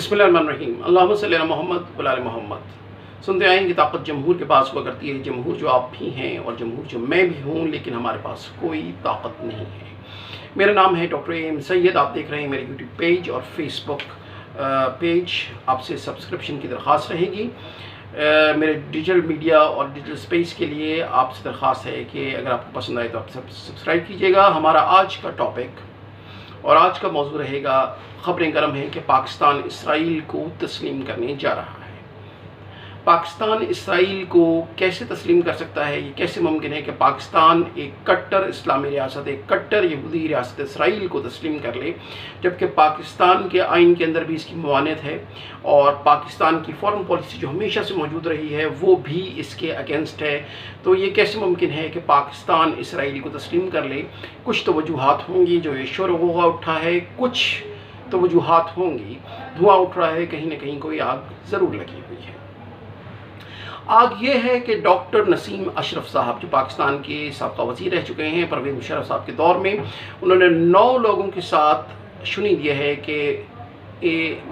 बिस्मिल्लाहिर्रहमानिर्रहीम। अल्लाहुम्मा सल्ली अला मोहम्मद व आले मोहम्मद। सुनते आए कि ताकत जमहूर के पास हुआ करती है, जमहूर जो आप भी हैं और जमहूर जो मैं भी हूँ, लेकिन हमारे पास कोई ताकत नहीं है। मेरा नाम है डॉक्टर एम सैयद। आप देख रहे हैं मेरे यूट्यूब पेज और फेसबुक पेज। आपसे सब्सक्रिप्शन की दरख्वास्त रहेगी। मेरे डिजिटल मीडिया और डिजिटल स्पेस के लिए आपसे दरख्वास्त है कि अगर आपको पसंद आए तो आप सब्सक्राइब कीजिएगा। हमारा आज का टॉपिक और आज का मौजू रहेगा, ख़बरें गर्म हैं कि पाकिस्तान इसराइल को तस्लीम करने जा रहा है। पाकिस्तान इसराइल को कैसे तस्लीम कर सकता है? ये कैसे मुमकिन है कि पाकिस्तान एक कट्टर इस्लामी रियासत, एक कट्टर यहूदी रियासत इसराइल को तस्लीम कर ले, जबकि पाकिस्तान के आइन के अंदर भी इसकी मवानियत है और पाकिस्तान की फॉरेन पॉलिसी जो हमेशा से मौजूद रही है वो भी इसके अगेंस्ट है। तो ये कैसे मुमकिन है कि पाकिस्तान इसराइल को तस्लीम कर ले? कुछ तो वजूहात होंगी जो ये शोर गुगा उठा है, कुछ तो वजूहात होंगी, धुआं उठ रहा है, कहीं ना कहीं कोई आग ज़रूर लगी हुई है। आग ये है कि डॉक्टर नसीम अशरफ साहब, जो पाकिस्तान के साबका वज़ीर रह चुके हैं परवेज़ मुशर्रफ साहब के दौर में, उन्होंने 9 लोगों के साथ शुनी दिया है कि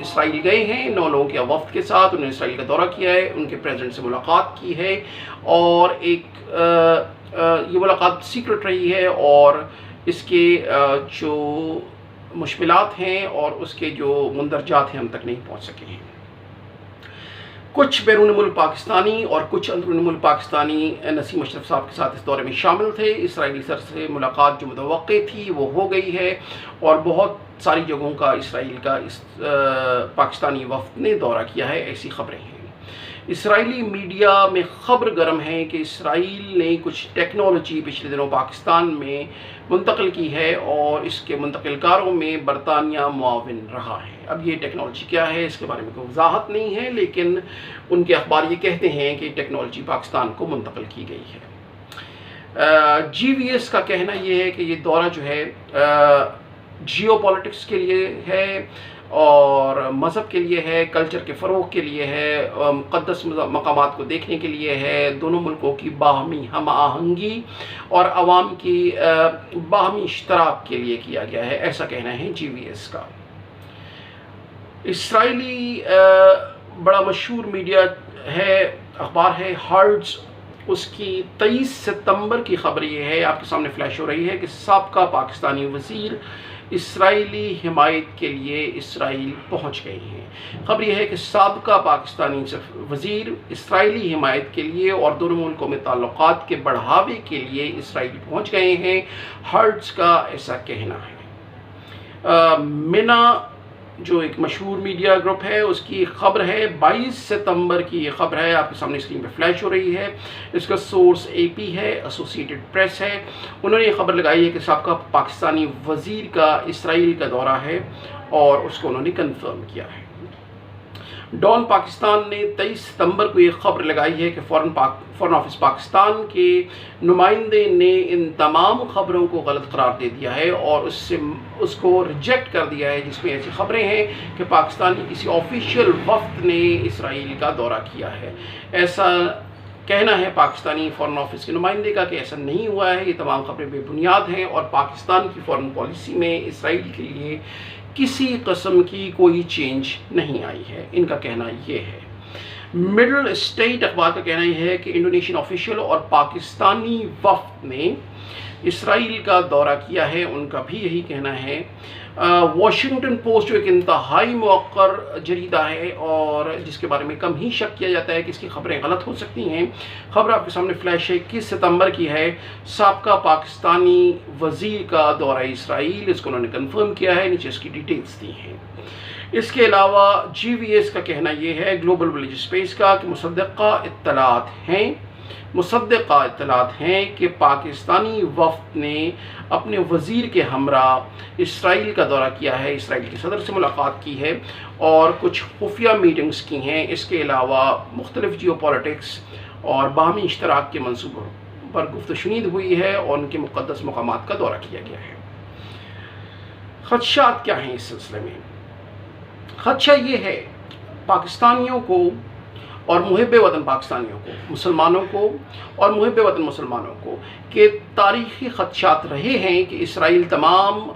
इसराइल गए हैं। 9 लोगों के वफ्द के साथ उन्होंने इसराइल का दौरा किया है, उनके प्रेसिडेंट से मुलाकात की है और ये मुलाकात सीक्रेट रही है और इसके जो मुश्किलात हैं और उसके जो मुंदरजात हैं हम तक नहीं पहुंच सके हैं। कुछ बैरून मुल्क पाकिस्तानी और कुछ अंदरून मुल्क पाकिस्तानी नसीम अशरफ साहब के साथ इस दौरे में शामिल थे। इसराइली सर से मुलाकात जो मुतवक्की थी वो हो गई है और बहुत सारी जगहों का इसराइल का इस पाकिस्तानी वफ्द ने दौरा किया है, ऐसी खबरें हैं। इसराइली मीडिया में ख़बर गर्म है कि इसराइल ने कुछ टेक्नोलॉजी पिछले दिनों पाकिस्तान में मुंतकिल की है और इसके मुंतकिलकारों में बरतानिया मुआविन रहा है। अब ये टेक्नोलॉजी क्या है इसके बारे में कोई वजाहत नहीं है, लेकिन उनके अखबार ये कहते हैं कि टेक्नोलॉजी पाकिस्तान को मुंतकिल की गई है। GVS का कहना ये है कि ये दौरा जो है जियो पॉलिटिक्स के लिए है और मज़हब के लिए है, कल्चर के फ़रोग़ के लिए है, मुक़द्दस मकामात को देखने के लिए है, दोनों मुल्कों की बाहमी हम आहंगी और आवाम की बाहमी इश्तराक के लिए किया गया है, ऐसा कहना है GVS का। इसराइली बड़ा मशहूर मीडिया है, अखबार है हर्ट्ज़, उसकी 23 सितंबर की खबर ये है, आपके सामने फ्लैश हो रही है कि साबका पाकिस्तानी वज़ीर इसराइली हिमायत के लिए इसराइल पहुंच गए हैं। खबर यह है कि साबका पाकिस्तानी वज़ीर इसराइली हिमायत के लिए और दोनों मुल्कों में ताल्लुकात के बढ़ावे के लिए इसराइल पहुंच गए हैं। हर्ट्ज़ का ऐसा कहना है। मिना जो एक मशहूर मीडिया ग्रुप है उसकी खबर है, 22 सितंबर की ये खबर है, आपके सामने स्क्रीन पे फ्लैश हो रही है। इसका सोर्स AP है, एसोसिएटेड प्रेस है। उन्होंने ये खबर लगाई है कि साबका पाकिस्तानी वज़ीर का इसराइल का दौरा है और उसको उन्होंने कंफर्म किया है। डॉन पाकिस्तान ने 23 सितंबर को ये खबर लगाई है कि फ़ॉरेन ऑफिस पाकिस्तान के नुमाइंदे ने इन तमाम खबरों को गलत करार दे दिया है और उसको रिजेक्ट कर दिया है जिसमें ऐसी खबरें हैं कि पाकिस्तान की किसी ऑफिशियल वफ्द ने इसराइल का दौरा किया है। ऐसा कहना है पाकिस्तानी फ़ॉरेन ऑफिस के नुमाइंदे का कि ऐसा नहीं हुआ है, ये तमाम खबरें बेबुनियाद हैं और पाकिस्तान की फ़ॉरेन पॉलिसी में इसराइल के लिए किसी किस्म की कोई चेंज नहीं आई है, इनका कहना ये है। मिडल स्टेट अखबार का कहना यह है कि इंडोनेशियन ऑफिशियल और पाकिस्तानी वफ्द ने इसराइल का दौरा किया है, उनका भी यही कहना है। वॉशिंगटन पोस्ट जो एक इंतहाई मौक़र जरीदा है और जिसके बारे में कम ही शक किया जाता है कि इसकी खबरें गलत हो सकती हैं, खबर आपके सामने फ्लैश है, 21 सितंबर की है। साबका पाकिस्तानी वज़ीर का दौरा इसराइल, इसको उन्होंने कंफर्म किया है, नीचे इसकी डिटेल्स दी हैं। इसके अलावा GVS का कहना ये है, ग्लोबल विलेज स्पेस का, कि मुसद्दक़ा इत्तलात हैं कि पाकिस्तानी वफ्द ने अपने वज़ीर के हमरा इसराइल का दौरा किया है, इसराइल के सदर से मुलाकात की है और कुछ खुफिया मीटिंग्स की हैं। इसके अलावा मुख्तलिफ जियो पॉलिटिक्स और बाहमी इश्तराक के मंसूबों पर गुफ्तशुनीद हुई है और उनके मुक़द्दस मकामात का दौरा किया गया है। ख़दशात क्या हैं इस सिलसिले में? ख़दशा ये है पाकिस्तानियों को और मुहिब वतन पाकिस्तानियों को, मुसलमानों को और मुहिब वतन मुसलमानों को, कि तारीख़ी ख़दशात रहे हैं कि इसराइल तमाम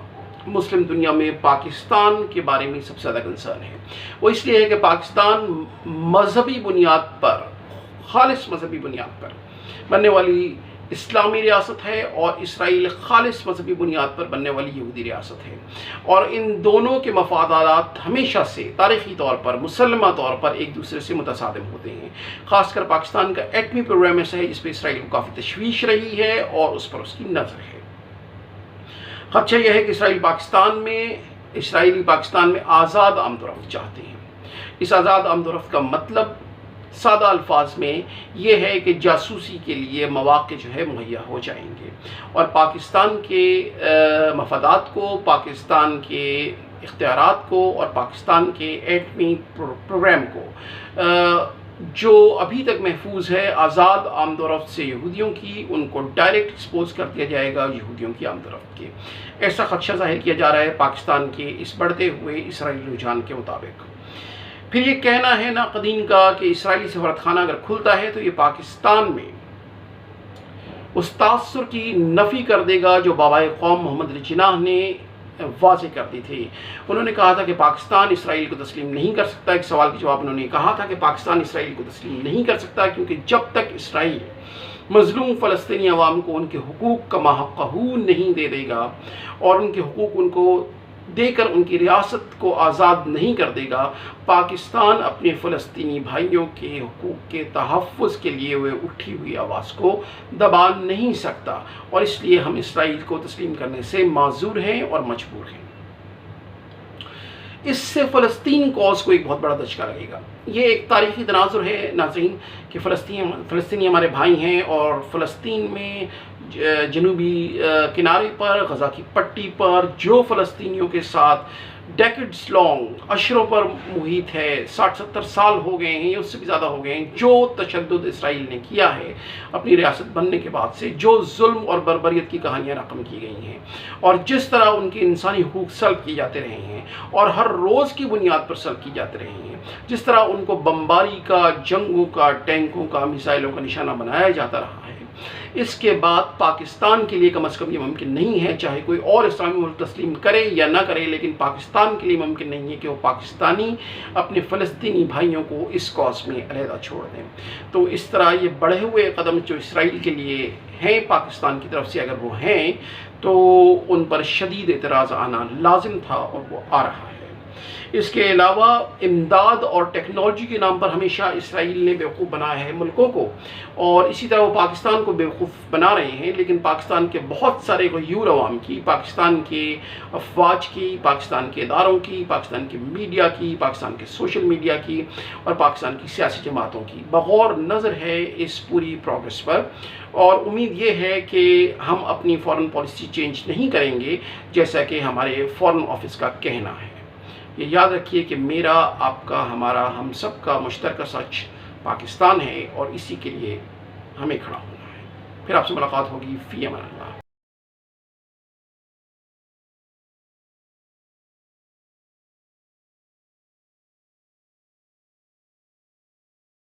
مسلم دنیا میں پاکستان کے بارے میں سب سے زیادہ کنسرن ہے، وہ اس لیے ہے کہ پاکستان مذہبی بنیاد پر، خالص مذہبی بنیاد پر بننے والی اسلامی ریاست ہے، اور اسرائیل خالص مذہبی بنیاد پر بننے والی یہودی ریاست ہے، اور ان دونوں کے مفادات ہمیشہ سے تاریخی طور پر، مسلمہ طور پر ایک دوسرے سے متصادم ہوتے ہیں۔ خاص کر پاکستان کا ایٹمی پروگرام ایسا ہے جس پہ اسرائیل کو کافی تشویش رہی ہے اور اس پر اس کی نظر ہے۔ خدشہ یہ ہے کہ اسرائیلی پاکستان میں آزاد آمد و رفت چاہتے ہیں۔ اس آزاد آمد و رفت کا مطلب سادہ الفاظ میں یہ ہے کہ جاسوسی کے لیے مواقع جو ہے مہیا ہو جائیں گے، اور پاکستان کے مفادات کو، پاکستان کے اختیارات کو اور پاکستان کے ایٹمی پروگرام کو جو ابھی تک محفوظ ہے آزاد آمد و رفت سے یہودیوں کی، ان کو ڈائریکٹ ایکسپوز کر دیا جائے گا یہودیوں کی آمد و رفت کے۔ ایسا خدشہ ظاہر کیا جا رہا ہے پاکستان کے اس بڑھتے ہوئے اسرائیلی رجحان کے مطابق۔ پھر یہ کہنا ہے ناقدین کا کہ اسرائیلی سفارتخانہ اگر کھلتا ہے تو یہ پاکستان میں اس تاثر کی نفی کر دے گا جو بابائے قوم محمد علی جناح نے واضح کر دی تھی۔ انہوں نے کہا تھا کہ پاکستان اسرائیل کو تسلیم نہیں کر سکتا۔ ایک سوال کے جواب انہوں نے کہا تھا کہ پاکستان اسرائیل کو تسلیم نہیں کر سکتا کیونکہ جب تک اسرائیل مظلوم فلسطینی عوام کو ان کے حقوق کا ماحقہ نہیں دے دے گا اور ان کے حقوق ان کو دے کر ان کی ریاست کو آزاد نہیں کر دے گا، پاکستان اپنے فلسطینی بھائیوں کے حقوق کے تحفظ کے لیے ہوئے اٹھی ہوئی آواز کو دبا نہیں سکتا، اور اس لیے ہم اسرائیل کو تسلیم کرنے سے معذور ہیں اور مجبور ہیں۔ اس سے فلسطین کوز کو ایک بہت بڑا دھچکا لگے گا۔ یہ ایک تاریخی تناظر ہے ناظرین کہ فلسطینی ہمارے بھائی ہیں، اور فلسطین میں جنوبی کنارے پر، غزہ کی پٹی پر جو فلسطینیوں کے ساتھ ڈیکڈز لانگ، اشروں پر محیط ہے، 60-70 سال ہو گئے ہیں، اس سے بھی زیادہ ہو گئے ہیں، جو تشدد اسرائیل نے کیا ہے اپنی ریاست بننے کے بعد سے، جو ظلم اور بربریت کی کہانیاں رقم کی گئی ہیں، اور جس طرح ان کے انسانی حقوق سلب کیے جاتے رہے ہیں اور ہر روز کی بنیاد پر سلب کی جاتے رہے ہیں، جس طرح ان کو بمباری کا، جنگوں کا، ٹینکوں کا، میزائلوں کا نشانہ بنایا جاتا رہا ہے، اس کے بعد پاکستان کے لیے کم از کم یہ ممکن نہیں ہے، چاہے کوئی اور اسلامی ملک تسلیم کرے یا نہ کرے، لیکن پاکستان کے لیے ممکن نہیں ہے کہ وہ پاکستانی اپنے فلسطینی بھائیوں کو اس کاز میں علیحدہ چھوڑ دیں۔ تو اس طرح یہ بڑھے ہوئے قدم جو اسرائیل کے لیے ہیں پاکستان کی طرف سے، اگر وہ ہیں تو ان پر شدید اعتراض آنا لازم تھا اور وہ آ رہا ہے۔ اس کے علاوہ امداد اور ٹیکنالوجی کے نام پر ہمیشہ اسرائیل نے بیوقوف بنایا ہے ملکوں کو، اور اسی طرح وہ پاکستان کو بیوقوف بنا رہے ہیں، لیکن پاکستان کے بہت سارے غیور عوام کی، پاکستان کے افواج کی، پاکستان کے اداروں کی، پاکستان کے میڈیا کی، پاکستان کے سوشل میڈیا کی اور پاکستان کی سیاسی جماعتوں کی بغور نظر ہے اس پوری پروگرس پر، اور امید یہ ہے کہ ہم اپنی فارن پالیسی چینج نہیں کریں گے جیسا کہ ہمارے فارن آفس کا کہنا ہے۔ یہ یاد رکھیے کہ میرا، آپ کا، ہمارا، ہم سب کا مشترکہ سچ پاکستان ہے، اور اسی کے لیے ہمیں کھڑا ہونا ہے۔ پھر آپ سے ملاقات ہوگی، فی امان اللہ۔